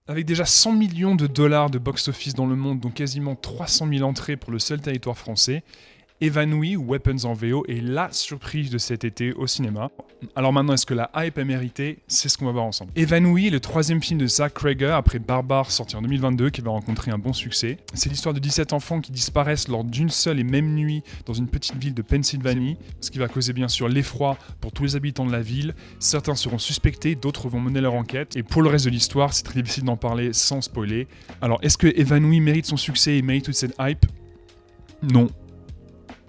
Avec déjà 100 millions de dollars de box-office dans le monde, donc quasiment 300 000 entrées pour le seul territoire français, Évanoui ou Weapons en VO est la surprise de cet été au cinéma. Alors maintenant, est-ce que la hype est méritée? C'est ce qu'on va voir ensemble. Évanoui est le troisième film de Zach Cregger après Barbare sorti en 2022 qui va rencontrer un bon succès. C'est l'histoire de 17 enfants qui disparaissent lors d'une seule et même nuit dans une petite ville de Pennsylvanie, ce qui va causer bien sûr l'effroi pour tous les habitants de la ville. Certains seront suspectés, d'autres vont mener leur enquête. Et pour le reste de l'histoire, c'est très difficile d'en parler sans spoiler. Alors, est-ce que Évanoui mérite son succès et mérite toute cette hype? Non.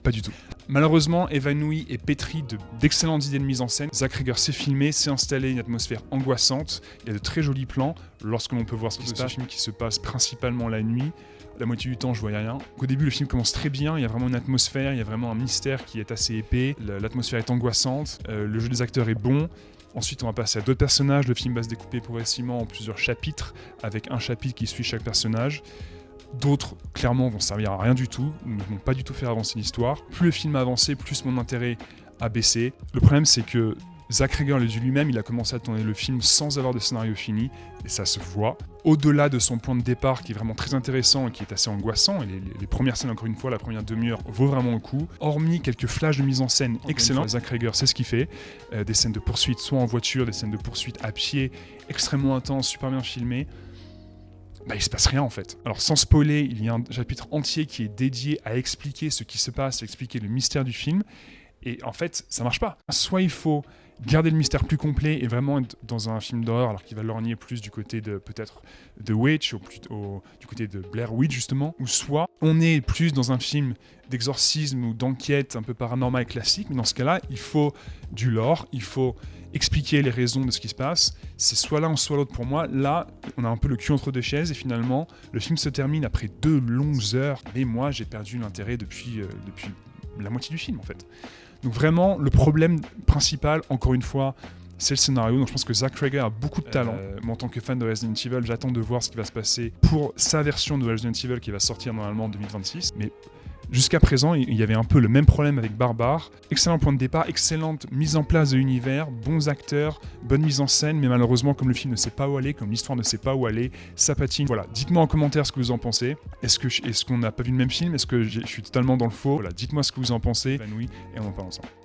Pas du tout. Malheureusement, Évanoui est pétri d'excellentes idées de mise en scène. Zach Cregger s'est filmé, s'est installé une atmosphère angoissante. Il y a de très jolis plans lorsque l'on peut voir ce qui se passe. C'est un film qui se passe principalement la nuit. La moitié du temps, je voyais rien. Au début, le film commence très bien. Il y a vraiment une atmosphère, il y a vraiment un mystère qui est assez épais. L'atmosphère est angoissante. Le jeu des acteurs est bon. Ensuite, on va passer à d'autres personnages. Le film va se découper progressivement en plusieurs chapitres, avec un chapitre qui suit chaque personnage. D'autres, clairement, vont servir à rien du tout, ne vont pas du tout faire avancer l'histoire. Plus le film a avancé, plus mon intérêt a baissé. Le problème, c'est que Zach Cregger le dit lui-même, il a commencé à tourner le film sans avoir de scénario fini, et ça se voit. Au-delà de son point de départ, qui est vraiment très intéressant et qui est assez angoissant, et les premières scènes, encore une fois, la première demi-heure, vaut vraiment le coup. Hormis quelques flashs de mise en scène excellents, Zach Cregger sait ce qu'il fait. Des scènes de poursuite, soit en voiture, des scènes de poursuite à pied, extrêmement intenses, super bien filmées. Il se passe rien en fait. Alors sans spoiler, il y a un chapitre entier qui est dédié à expliquer ce qui se passe, à expliquer le mystère du film. Et en fait, ça marche pas. Soit il faut garder le mystère plus complet et vraiment être dans un film d'horreur alors qu'il va lorgner plus du côté de peut-être The Witch ou du côté de Blair Witch justement, ou soit on est plus dans un film d'exorcisme ou d'enquête un peu paranormal classique, mais dans ce cas-là, il faut du lore, il faut expliquer les raisons de ce qui se passe. C'est soit l'un, soit l'autre pour moi. Là, on a un peu le cul entre deux chaises et finalement, le film se termine après 2 longues heures. Mais moi, j'ai perdu l'intérêt depuis la moitié du film en fait. Donc vraiment, le problème principal, encore une fois, c'est le scénario. Donc je pense que Zach Cregger a beaucoup de talent. Moi, en tant que fan de Resident Evil, j'attends de voir ce qui va se passer pour sa version de Resident Evil qui va sortir normalement en 2026. Mais jusqu'à présent, il y avait un peu le même problème avec Barbare. Excellent point de départ, excellente mise en place de l'univers, bons acteurs, bonne mise en scène, mais malheureusement, comme le film ne sait pas où aller, comme l'histoire ne sait pas où aller, ça patine. Voilà, dites-moi en commentaire ce que vous en pensez. Est-ce qu'on n'a pas vu le même film? Est-ce que je suis totalement dans le faux? Voilà, dites-moi ce que vous en pensez. Et on en parle ensemble.